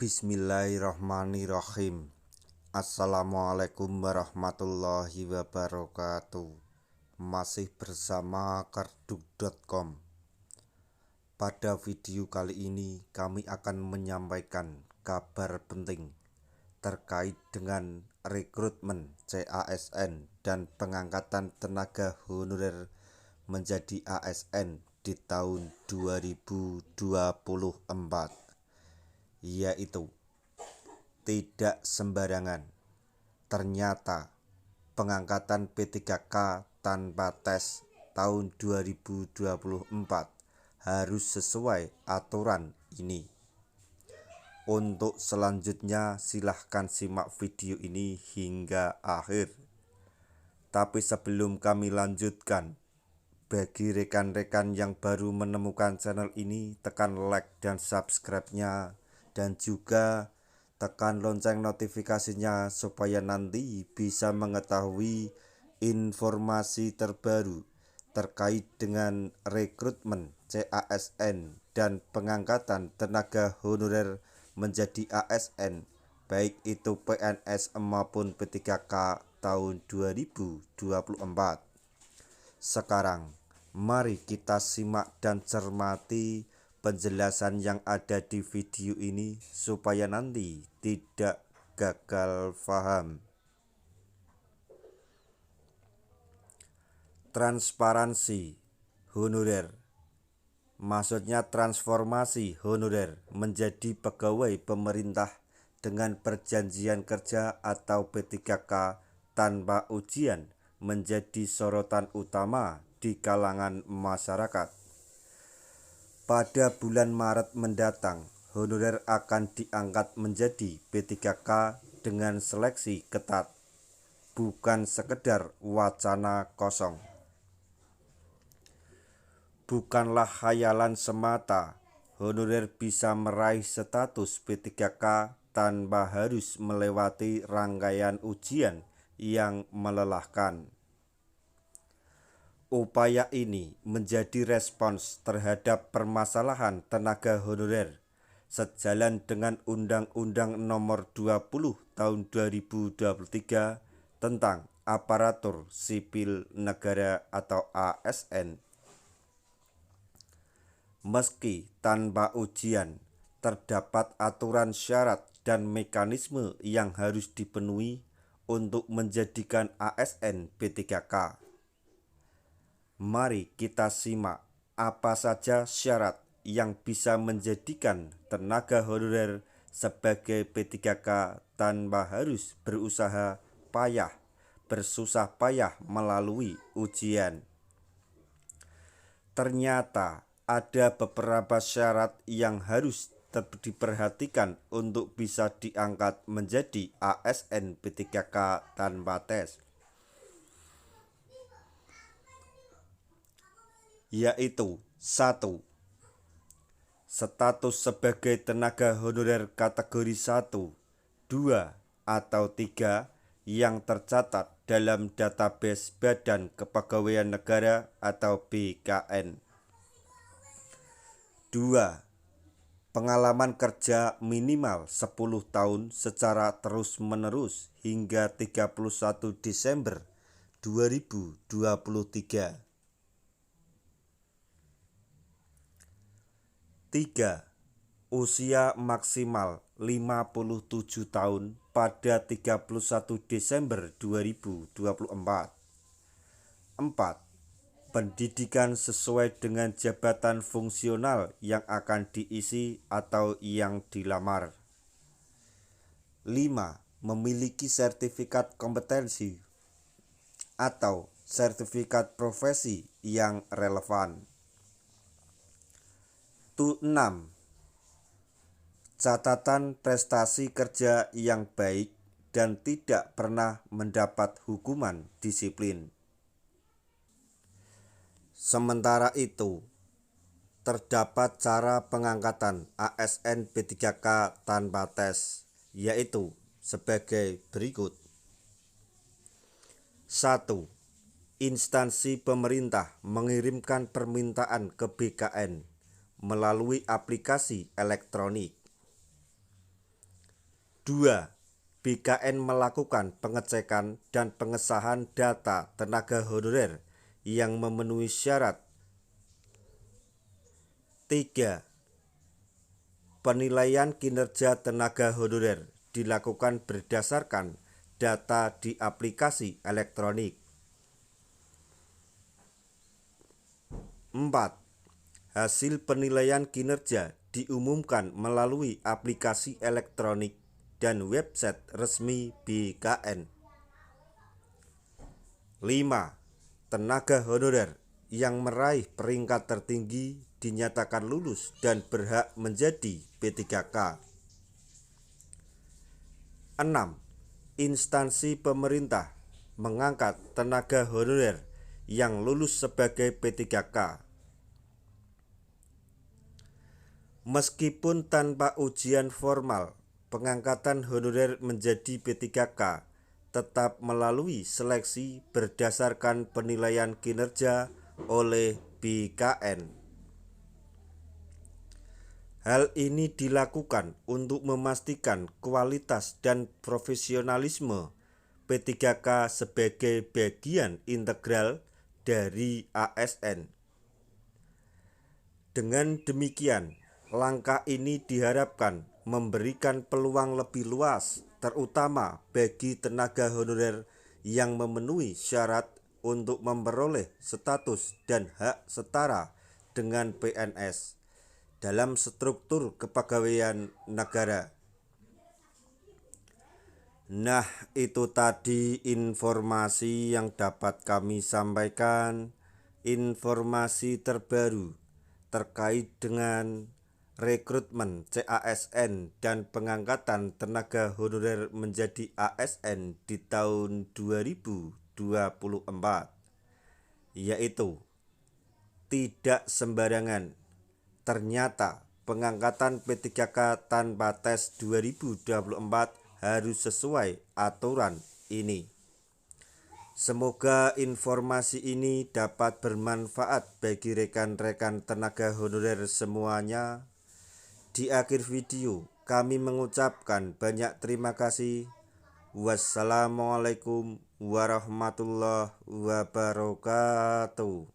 Bismillahirrahmanirrahim. Assalamualaikum warahmatullahi wabarakatuh. Masih bersama karduk.com. Pada video kali ini kami akan menyampaikan kabar penting terkait dengan rekrutmen CASN dan pengangkatan tenaga honorer menjadi ASN di tahun 2024. Yaitu tidak sembarangan. Ternyata pengangkatan P3K tanpa tes tahun 2024 harus sesuai aturan ini. Untuk selanjutnya silahkan simak video ini hingga akhir. Tapi sebelum kami lanjutkan, bagi rekan-rekan yang baru menemukan channel ini, tekan like dan subscribe-nya, dan juga tekan lonceng notifikasinya supaya nanti bisa mengetahui informasi terbaru terkait dengan rekrutmen CASN dan pengangkatan tenaga honorer menjadi ASN, baik itu PNS maupun P3K tahun 2024. Sekarang mari kita simak dan cermati penjelasan yang ada di video ini supaya nanti tidak gagal paham. Transparansi honorer, maksudnya transformasi honorer menjadi pegawai pemerintah dengan perjanjian kerja atau P3K tanpa ujian menjadi sorotan utama di kalangan masyarakat. Pada bulan Maret mendatang, honorer akan diangkat menjadi P3K dengan seleksi ketat, bukan sekedar wacana kosong. Bukanlah khayalan semata, honorer bisa meraih status P3K tanpa harus melewati rangkaian ujian yang melelahkan. Upaya ini menjadi respons terhadap permasalahan tenaga honorer sejalan dengan Undang-Undang Nomor 20 Tahun 2023 tentang Aparatur Sipil Negara atau ASN. Meski tanpa ujian, terdapat aturan syarat dan mekanisme yang harus dipenuhi untuk menjadikan ASN P3K. Mari kita simak apa saja syarat yang bisa menjadikan tenaga honorer sebagai P3K tanpa harus bersusah payah melalui ujian. Ternyata ada beberapa syarat yang harus diperhatikan untuk bisa diangkat menjadi ASN P3K tanpa tes, yaitu 1. Status sebagai tenaga honorer kategori 1, 2, atau 3 yang tercatat dalam database Badan Kepegawaian Negara atau BKN. 2. Pengalaman kerja minimal 10 tahun secara terus-menerus hingga 31 Desember 2023. 3. Usia maksimal 57 tahun pada 31 Desember 2024. 4. Pendidikan sesuai dengan jabatan fungsional yang akan diisi atau yang dilamar. 5. Memiliki sertifikat kompetensi atau sertifikat profesi yang relevan. 6. Catatan prestasi kerja yang baik dan tidak pernah mendapat hukuman disiplin. Sementara itu, terdapat cara pengangkatan ASN P3K tanpa tes, yaitu sebagai berikut. 1. Instansi pemerintah mengirimkan permintaan ke BKN melalui aplikasi elektronik. 2. BKN melakukan pengecekan dan pengesahan data tenaga honorer yang memenuhi syarat. 3. Penilaian kinerja tenaga honorer dilakukan berdasarkan data di aplikasi elektronik. 4. Hasil penilaian kinerja diumumkan melalui aplikasi elektronik dan website resmi BKN. 5. Tenaga honorer yang meraih peringkat tertinggi dinyatakan lulus dan berhak menjadi P3K. 6. Instansi pemerintah mengangkat tenaga honorer yang lulus sebagai P3K. Meskipun tanpa ujian formal, pengangkatan honorer menjadi P3K tetap melalui seleksi berdasarkan penilaian kinerja oleh BKN. Hal ini dilakukan untuk memastikan kualitas dan profesionalisme P3K sebagai bagian integral dari ASN. Dengan demikian, langkah ini diharapkan memberikan peluang lebih luas, terutama bagi tenaga honorer yang memenuhi syarat untuk memperoleh status dan hak setara dengan PNS dalam struktur kepegawaian negara. Nah, itu tadi informasi yang dapat kami sampaikan, informasi terbaru terkait dengan rekrutmen CASN dan pengangkatan tenaga honorer menjadi ASN di tahun 2024, yaitu tidak sembarangan. Ternyata pengangkatan P3K tanpa tes 2024 harus sesuai aturan ini. Semoga informasi ini dapat bermanfaat bagi rekan-rekan tenaga honorer semuanya. Di akhir video, kami mengucapkan banyak terima kasih. Wassalamualaikum warahmatullahi wabarakatuh.